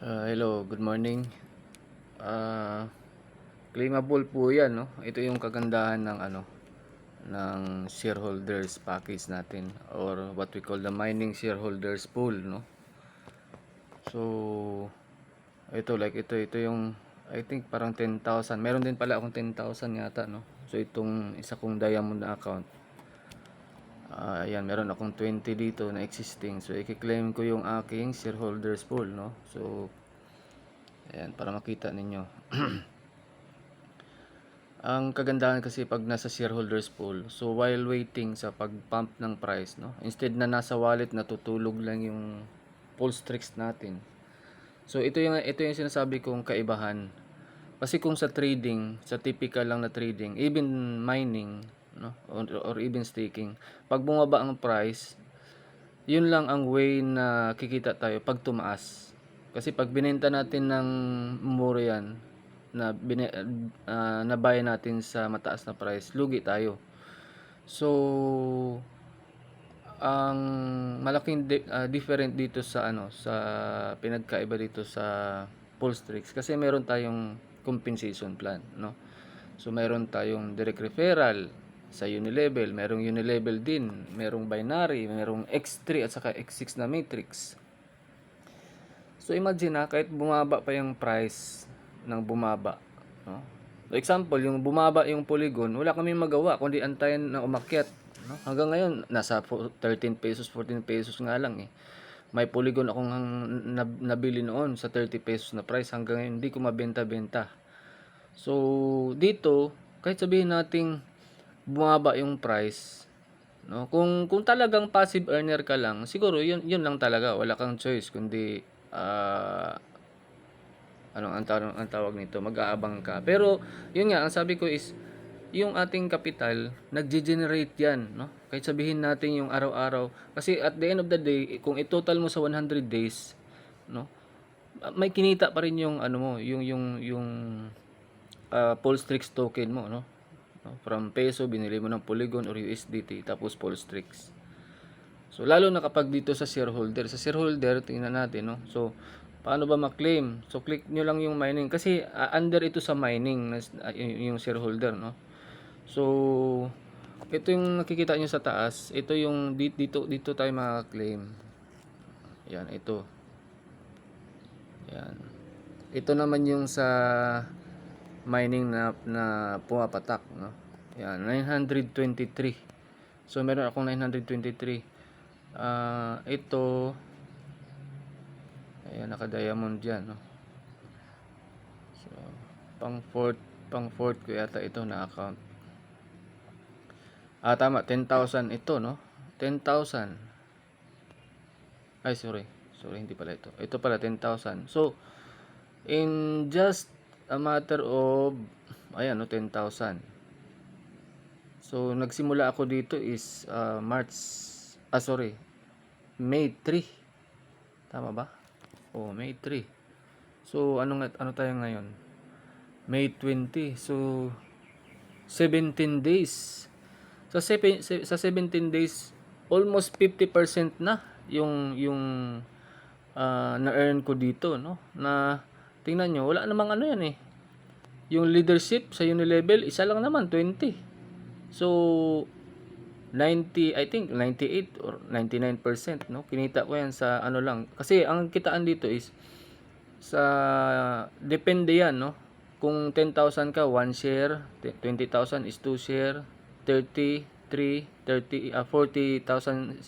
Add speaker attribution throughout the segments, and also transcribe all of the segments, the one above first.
Speaker 1: Hello, good morning. Ah, Claimable po 'yan, no? Ito yung kagandahan ng ng shareholders package natin or what we call the mining shareholders pool, no? So, ito yung I think parang 10,000. Meron din pala akong 10,000 yata, no? So, itong isa kong diamond na account. Ayan, meron akong 20 dito na existing. So, i-claim ko yung aking shareholders pool, no? So, ayan, para makita ninyo. Ang kagandahan kasi pag nasa shareholders pool, so while waiting sa pag-pump ng price, no, instead na nasa wallet natutulog lang yung pulse tricks natin. So ito yung sinasabi kong kaibahan. Kasi kung sa trading, sa typical lang na trading, even mining, no, or even staking, pag bumaba ang price, yun lang ang way na kikita tayo pag tumaas. Kasi pag binenta natin ng mura yan, na buy natin sa mataas na price, lugi tayo. So, ang malaking different dito sa sa pinagkaiba dito sa pulse tricks kasi meron tayong compensation plan, no? So meron tayong direct referral sa Unilevel, merong Unilevel din, merong binary, merong X3 at saka X6 na matrix. So imagine na kahit bumaba pa yung price ng bumaba, no? So example, yung bumaba yung Polygon, wala kaming magawa kundi antayin na umakyat, no? Hanggang ngayon nasa 13 pesos, 14 pesos nga lang eh. May Polygon akong nabili noon sa 30 pesos na price, hanggang ngayon hindi ko mabenta-benta. So dito, kahit sabihin nating bumaba yung price, no? Kung talagang passive earner ka lang, siguro yun lang talaga, wala kang choice kundi ang tawag nito, mag-aabang ka. Pero yun nga, ang sabi ko is yung ating kapital nagge-generate yan, no? Kahit sabihin natin yung araw-araw, kasi at the end of the day, kung i-total mo sa 100 days, no, may kinita pa rin yung mo, yung Polstrix token mo, no? From peso binili mo ng Polygon or USDT tapos Polstrix. So lalo na kapag dito sa shareholder tingnan natin, no. So paano ba ma-claim? So click nyo lang yung mining kasi under ito sa mining yung shareholder, no. So ito yung nakikita nyo sa taas, ito yung dito tayo maka-claim. Yan, ito. Yan. Ito naman yung sa mining na pumapatak, no. Yan, 923. So meron akong 923. Ito, ayan, naka-diamond diyan, no. So pang fourth ko yata ito na account. Tama, 10,000 ito, no. 10,000. Ay, sorry. Sorry, hindi pala ito. Ito pala 10,000. So in just a matter of ayan, no, 10,000. So nagsimula ako dito is May 3. Tama ba? May 3. So ano tayo ngayon? May 20. So 17 days. Sa 17 days, almost 50% na yung na-earn ko dito, no? Na tingnan nyo, wala namang ano yan eh. Yung leadership sa Unilevel, isa lang naman, 20. So 90, I think 98 or 99%, no? Kinita ko yan sa ano lang. Kasi ang kitaan dito is sa depende yan, no? Kung 10,000 ka, 1 share, 20,000 is 2 share, 30, 3, 30, 40,000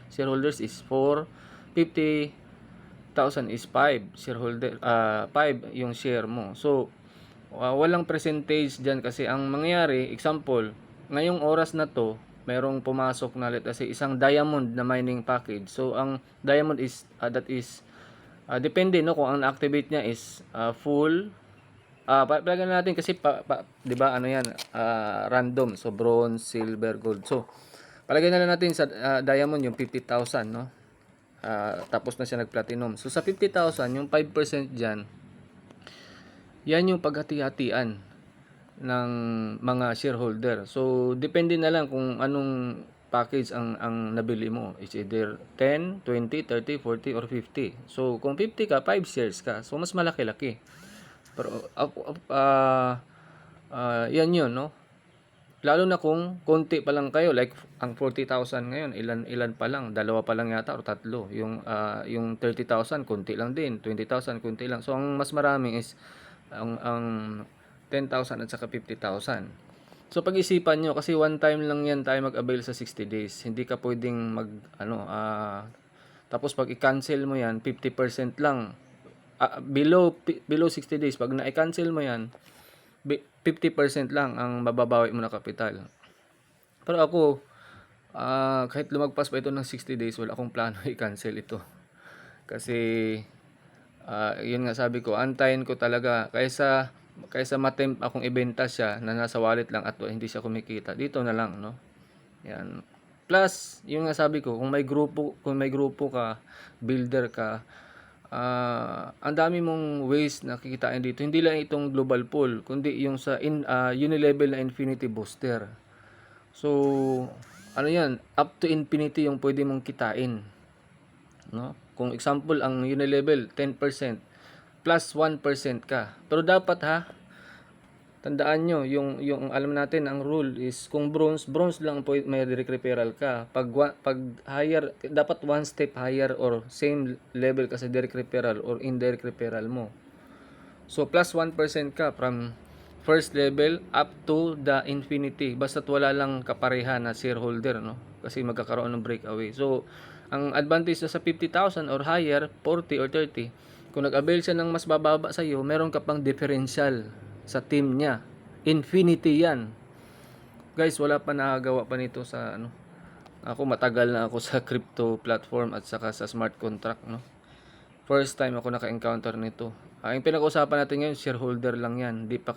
Speaker 1: shareholders is 4, 50,000 is 5 shareholder, 5 yung share mo. So walang percentage diyan kasi ang mangyayari, example, ngayong oras na to, merong pumasok na kasi isang diamond na mining package. So ang diamond is that is depende, no, kung ang na-activate niya is full. Palagyan natin kasi 'di ba ano 'yan, random. So bronze, silver, gold. So palagyan na lang natin sa diamond yung 50,000, no. Tapos na siya nag-platinum. So sa 50,000, yung 5% diyan, yan yung paghati-hatian ng mga shareholder. So depende na lang kung anong package ang nabili mo. It's either 10, 20, 30, 40, or 50. So, kung 50 ka, 5 shares ka. So, mas malaki-laki. Pero, yan yun, no? Lalo na kung konti pa lang kayo, like ang 40,000 ngayon, ilan pa lang, dalawa pa lang yata o tatlo. Yung 30,000 konti lang din, 20,000 konti lang. So ang mas marami is ang 10,000 at saka 50,000. So pag-isipan nyo, kasi one time lang yan tayo mag-avail sa 60 days. Hindi ka pwedeng tapos pag i-cancel mo yan, 50% lang. Below 60 days, pag na-cancel mo yan, 50% lang ang mababawi mo na kapital. Pero ako, kahit lumagpas pa ito ng 60 days, wala akong plano i-cancel ito. Kasi, yun nga sabi ko, antayin ko talaga. Kaysa matempt akong ibenta siya na nasa wallet lang at hindi siya kumikita. Dito na lang, no? Yan. Plus, yun nga sabi ko, kung may grupo ka, builder ka, ang dami mong ways na kikitain dito. Hindi lang itong global pool, kundi yung sa unilevel na infinity booster. So, ano yan, up to infinity yung pwede mong kitain. No? Kung example, ang unilevel, 10%, plus 1% ka. Pero dapat tandaan nyo, yung alam natin, ang rule is, kung bronze lang po may direct referral ka. Pag higher, dapat one step higher or same level ka sa direct referral or indirect referral mo. So, plus 1% ka from first level up to the infinity. Basta't wala lang kapareha na shareholder, no? Kasi magkakaroon ng breakaway. So, ang advantage sa 50,000 or higher, 40 or 30, kung nag-avail siya ng mas bababa sa iyo, meron ka pang differential sa team niya. Infinity yan. Guys, wala pa nakagawa pa nito sa Ako matagal na ako sa crypto platform at saka sa smart contract, no. First time ako naka-encounter nito. Ang pinag-uusapan natin ngayon, shareholder lang yan. Di pa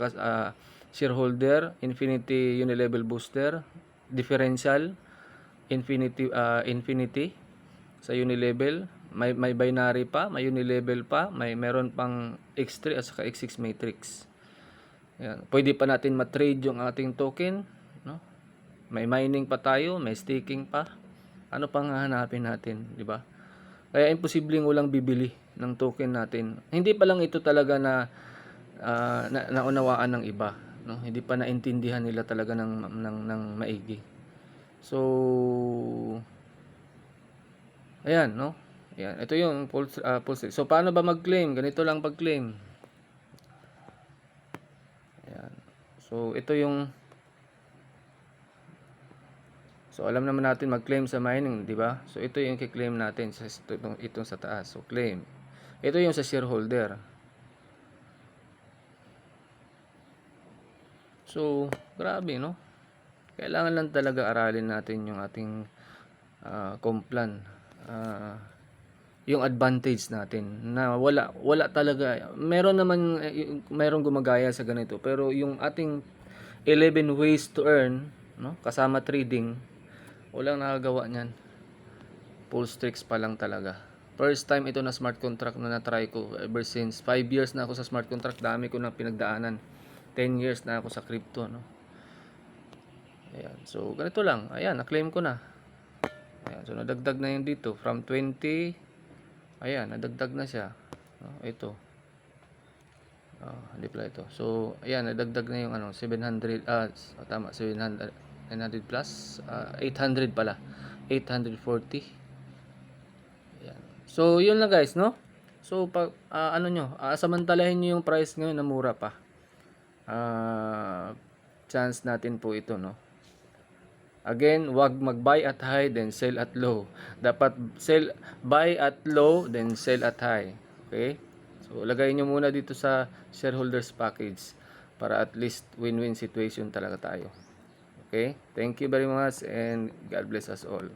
Speaker 1: shareholder, infinity unilevel booster, differential, infinity sa unilevel. May binary pa, may unilevel pa, meron pang X3 at saka X6 matrix. Yan. Pwede pa natin ma-trade yung ating token, no? May mining pa tayo, may staking pa. Ano pang hahanapin natin, di ba? Kaya imposibleng walang bibili ng token natin. Hindi pa lang ito talaga na naunawaan ng iba, no? Hindi pa naintindihan nila talaga ng maigi. So, ayan, no? Ayan, ito yung pulse. So, paano ba mag-claim? Ganito lang pag-claim. Ayan. So, ito yung alam naman natin mag-claim sa mining, di ba? So, ito yung i-claim natin sa itong sa taas. So, claim. Ito yung sa shareholder. So, grabe, no? Kailangan lang talaga aralin natin yung ating complan. Yung advantage natin na wala talaga. Merong gumagaya sa ganito, pero yung ating 11 ways to earn, no, kasama trading, walang nakagawa niyan. Pulstrix pa lang talaga. First time ito na smart contract na na-try ko ever since 5 years na ako sa smart contract. Dami ko na pinagdaanan. 10 years na ako sa crypto, no. Ayan. So ganito lang. Ayan, na-claim ko na. Ayan, so nadagdag na yun dito from 20. Ayan, nadagdag na siya. Ito. Hindi pala ito. So, ayan, nadagdag na yung 700, tama, 700, 900 plus, 800 pala. 840. Ayan. So, yun lang guys, no? So, samantalahin nyo yung price ngayon na mura pa. Chance natin po ito, no? Again, wag mag-buy at high then sell at low. Dapat buy at low then sell at high. Okay? So lagay nyo muna dito sa shareholders package para at least win-win situation talaga tayo. Okay? Thank you very much and God bless us all.